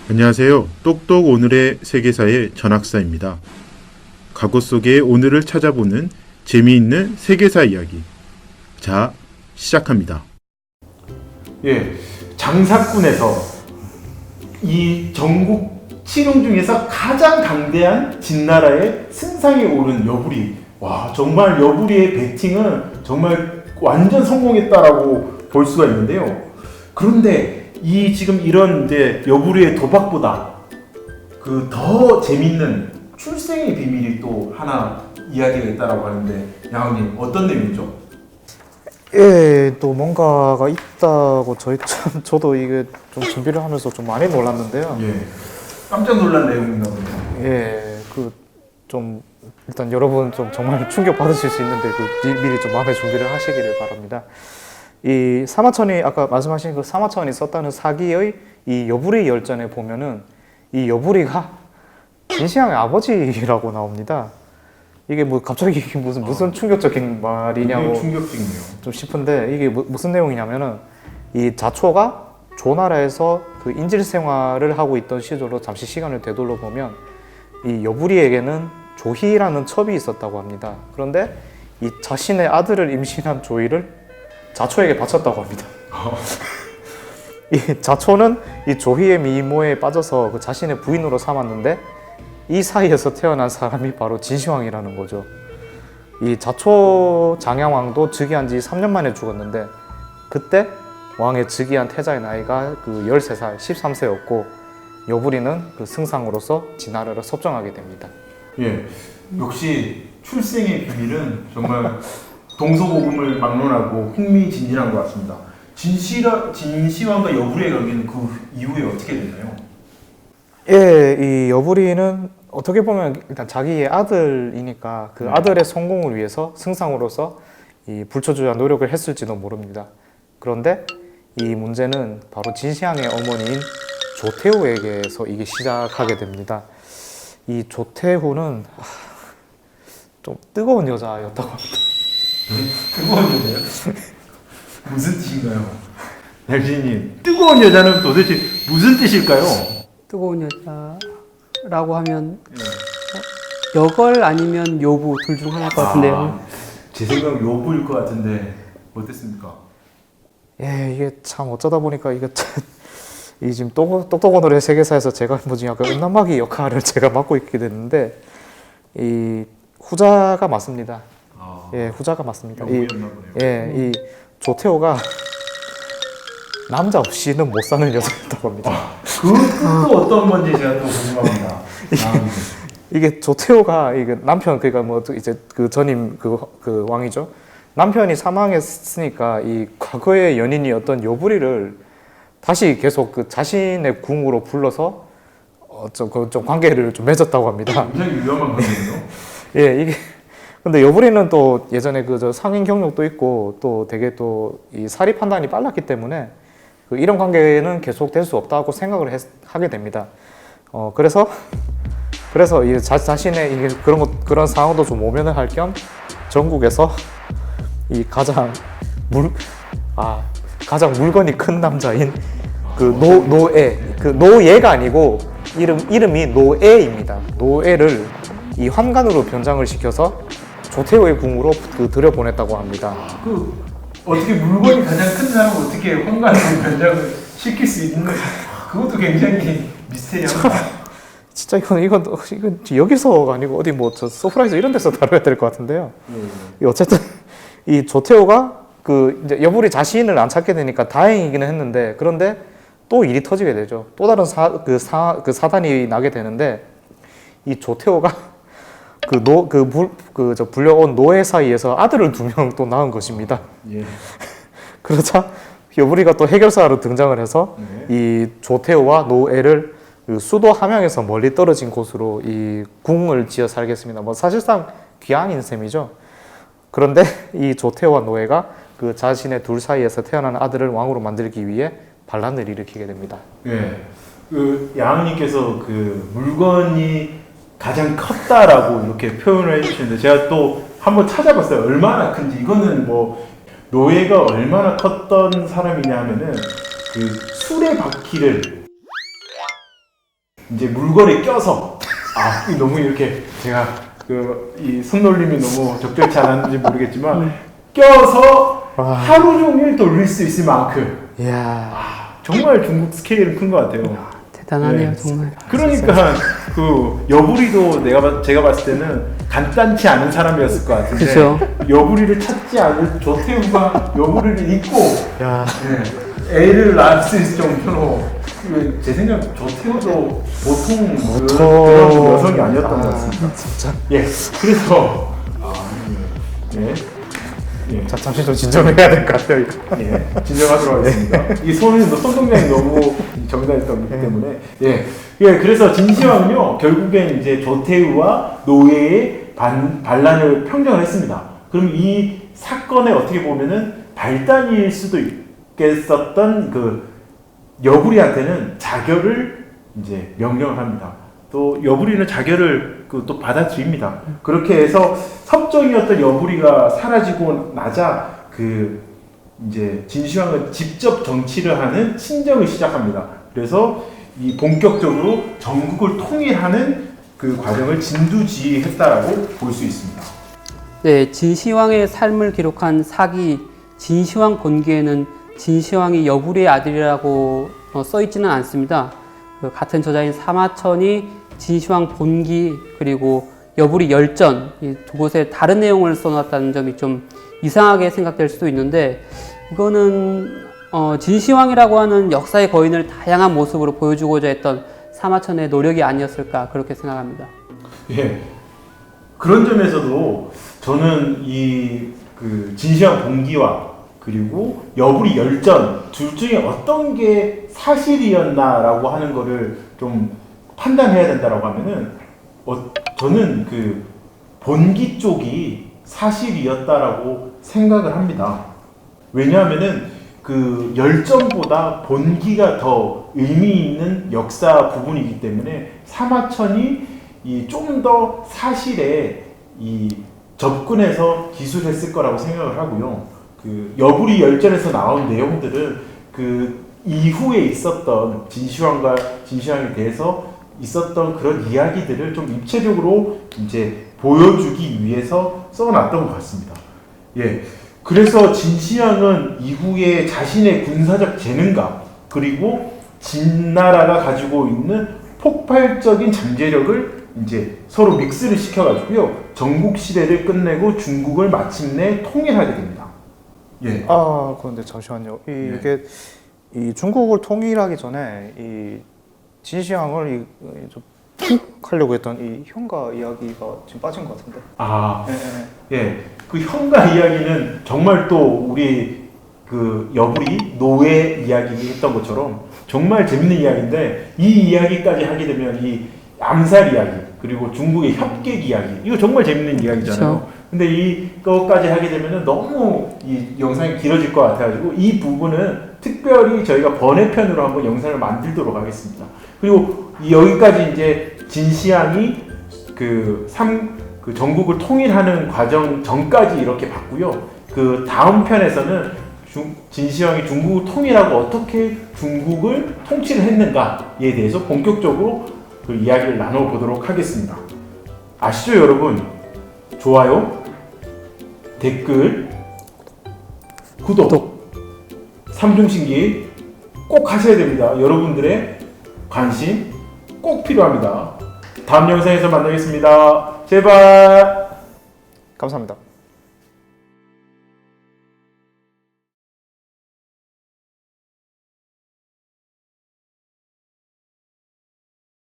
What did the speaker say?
안녕하세요. 똑똑 오늘의 세계사의 전학사입니다. 과거 속의 오늘을 찾아보는 재미있는 세계사 이야기. 자, 시작합니다. 장사꾼에서 이 전국 7홍 중에서 가장 강대한 진나라의 승상에 오른 여부리. 와, 정말 여부리의 배팅은 정말 완전 성공했다라고 볼 수가 있는데요. 그런데 이 지금 이런 이제 여부리의 도박보다 그 더 재밌는 출생의 비밀이 또 하나 이야기가 있다라고 하는데, 양님 어떤 내용이죠? 또 뭔가가 있다고 저도 이게 좀 준비를 하면서 좀 많이 놀랐는데요. 깜짝 놀란 내용인가 보네요. 좀 일단 여러분 좀 정말 충격 받으실 수 있는데 미리 좀 마음의 준비를 하시기를 바랍니다. 이 사마천이 아까 말씀하신 그 사마천이 썼다는 사기의 이 여부리 열전에 보면은 이 여부리가 진시황의 아버지라고 나옵니다. 이게 뭐 갑자기 무슨 충격적인 말이냐고 충격적이네요. 좀 싶은데, 이게 무슨 내용이냐면은 이 자초가 조나라에서 그 인질 생활을 하고 있던 시절로 잠시 시간을 되돌려 보면 이 여부리에게는 조희라는 첩이 있었다고 합니다. 그런데 이 자신의 아들을 임신한 조희를 자초에게 바쳤다고 합니다. 이 자초는 이 조희의 미모에 빠져서 그 자신의 부인으로 삼았는데, 이 사이에서 태어난 사람이 바로 진시황이라는 거죠. 이 자초 장양왕도 즉위한 지 3년 만에 죽었는데, 그때 왕의 즉위한 태자의 나이가 그 13살, 13세였고 여부리는 그 승상으로서 진나라를 섭정하게 됩니다. 역시 출생의 비밀은 정말 동서고금을 막론하고 흥미진진한 것 같습니다. 진시황과 여부리의 관계는 그 이후에 어떻게 됐나요? 이 여부리는 어떻게 보면 일단 자기의 아들이니까 그 아들의 성공을 위해서 승상으로서 이 불철주야 노력을 했을지도 모릅니다. 그런데 이 문제는 바로 진시황의 어머니인 조태후에게서 이게 시작하게 됩니다. 이 조태후는 좀 뜨거운 여자였다고 합니다. 뜨거운 여자요? 무슨 뜻인가요? 양진님, 뜨거운 여자는 도대체 무슨 뜻일까요? 뜨거운 여자라고 하면 여걸 아니면 요부 둘 중 하나일 것 같은데요. 제 생각은 여부일 것 같은데 어땠습니까? 이게 참 어쩌다 보니까 이게 이 지금 똑똑 오늘의 세계사에서 제가 뭐지 약간 은남마귀 역할을 제가 맡고 있게 됐는데, 이 후자가 맞습니다. 후자가 맞습니다. 이 조태호가 남자 없이는 못 사는 여자였다고 합니다. 그것도 어떤 건지 제가 또 궁금합니다. 이게 조태호가 이게 남편, 그러니까 뭐 이제 그 전임 그 왕이죠. 남편이 사망했으니까 이 과거의 연인이었던 여부리를 다시 계속 그 자신의 궁으로 불러서 좀 관계를 좀 맺었다고 합니다. 굉장히 위험한 관계네요. 이게 근데 여부리는 또 예전에 그 상인 경력도 있고 또 되게 또 이 사리 판단이 빨랐기 때문에 그 이런 관계는 계속 될 수 없다고 생각을 하게 됩니다. 그래서 이 자신의 이게 그런 상황도 좀 모면을 할 겸 전국에서 이 가장 물건이 큰 남자인 그 노애, 그 노예가 아니고 이름이 노애입니다. 노애를 이 환관으로 변장을 시켜서 조태호의 궁으로 들여보냈다고 합니다. 어떻게 물건이 가장 큰 사람을 어떻게 환관으로 변장을 시킬 수 있는 거지? 그것도 굉장히 미스테리합니다. 진짜 이건 여기서가 아니고 어디 뭐 저 서프라이즈 이런 데서 다뤄야 될 것 같은데요. 어쨌든 이 조태호가 그 이제 여부리 자신을 안 찾게 되니까 다행이기는 했는데, 그런데 또 일이 터지게 되죠. 또 다른 사단이 나게 되는데, 이 조태호가 불려온 노예 사이에서 아들을 2명 또 낳은 것입니다. 그러자 여부리가 또 해결사로 등장을 해서 이 조태호와 노예를 그 수도 함양에서 멀리 떨어진 곳으로 이 궁을 지어 살겠습니다. 뭐 사실상 귀향인 셈이죠. 그런데 이 조태호와 노예가 그 자신의 둘 사이에서 태어난 아들을 왕으로 만들기 위해 반란을 일으키게 됩니다. 그 양은님께서 그 물건이 가장 컸다라고 이렇게 표현을 해주시는데, 제가 또 한번 찾아봤어요. 얼마나 큰지. 이거는 뭐 노예가 얼마나 컸던 사람이냐 하면은 그 수레바퀴를 이제 물건에 껴서 이 너무 이렇게 제가 이 손놀림이 너무 적절치 않았는지 모르겠지만 껴서 하루 종일 돌릴 수 있을 만큼 이야. 정말 중국 스케일은 큰 것 같아요. 대단하네요, 네. 정말. 그러니까 여부리도 제가 봤을 때는 간단치 않은 사람이었을 것 같은데 그죠. 여부리를 찾지 않을 조태우가 여부리를 잊고 야. 애를 낳을 수 있을 정도로 제 생각 조태우도 보통 보통- 그런 여성이 아니었던 것 같습니다. 진짜. 예, 그래서 예, 예. 자, 잠시 좀 진정해야 될 것 같아요. 이거. 예, 진정하도록 하겠습니다. 이 손 동작이 너무 정답했기 때문에 예, 그래서 진시황은요 결국엔 이제 조태우와 노예의 반란을 평정을 했습니다. 그럼 이 사건의 어떻게 보면은 발단일 수도 있겠었던 여부리한테는 자결을 이제 명령을 합니다. 또 여부리는 자결을 또 받아들입니다. 그렇게 해서 섭정이었던 여부리가 사라지고 나자 이제 진시황은 직접 정치를 하는 친정을 시작합니다. 그래서 이 본격적으로 전국을 통일하는 그 과정을 진두지휘했다라고 볼 수 있습니다. 네, 진시황의 삶을 기록한 사기 진시황 본기에는 진시황이 여부리의 아들이라고 써 있지는 않습니다. 같은 저자인 사마천이 진시황 본기 그리고 여부리 열전 이 두 곳에 다른 내용을 써놨다는 점이 좀 이상하게 생각될 수도 있는데 이거는 진시황이라고 하는 역사의 거인을 다양한 모습으로 보여주고자 했던 사마천의 노력이 아니었을까 그렇게 생각합니다. 예. 그런 점에서도 저는 진시황 본기와 그리고 여부리 열전 둘 중에 어떤 게 사실이었나라고 하는 거를 좀 판단해야 된다라고 하면은 저는 본기 쪽이 사실이었다라고 생각을 합니다. 왜냐하면은 열전보다 본기가 더 의미 있는 역사 부분이기 때문에 사마천이 좀 더 사실에 접근해서 기술했을 거라고 생각을 하고요. 여부리 열전에서 나온 내용들은 이후에 있었던 진시황에 대해서 있었던 그런 이야기들을 좀 입체적으로 이제 보여주기 위해서 써놨던 것 같습니다. 예. 그래서 진시황은 이후에 자신의 군사적 재능과 그리고 진나라가 가지고 있는 폭발적인 잠재력을 이제 서로 믹스를 시켜가지고요. 전국 시대를 끝내고 중국을 마침내 통일하게 됩니다. 예. 그런데 잠시만요. 이게 이 중국을 통일하기 전에 이 진시황을 푹 하려고 했던 이 형가 이야기가 지금 빠진 것 같은데. 예. 그 형가 이야기는 정말 또 우리 여부리 노예 이야기 했던 것처럼 정말 재밌는 이야기인데 이 이야기까지 하게 되면 이 암살 이야기 그리고 중국의 협객 이야기 이거 정말 재밌는 이야기잖아요. 그렇죠. 근데 이거까지 하게 되면 너무 이 영상이 길어질 것 같아가지고 이 부분은 특별히 저희가 번외편으로 한번 영상을 만들도록 하겠습니다. 그리고 여기까지 이제 진시황이 전국을 통일하는 과정 전까지 이렇게 봤고요. 다음 편에서는 진시황이 중국을 통일하고 어떻게 중국을 통치를 했는가에 대해서 본격적으로 이야기를 나눠보도록 하겠습니다. 아시죠, 여러분? 좋아요, 댓글, 구독. 삼중신기 꼭 하셔야 됩니다. 여러분들의 관심 꼭 필요합니다. 다음 영상에서 만나겠습니다. 제발. 감사합니다.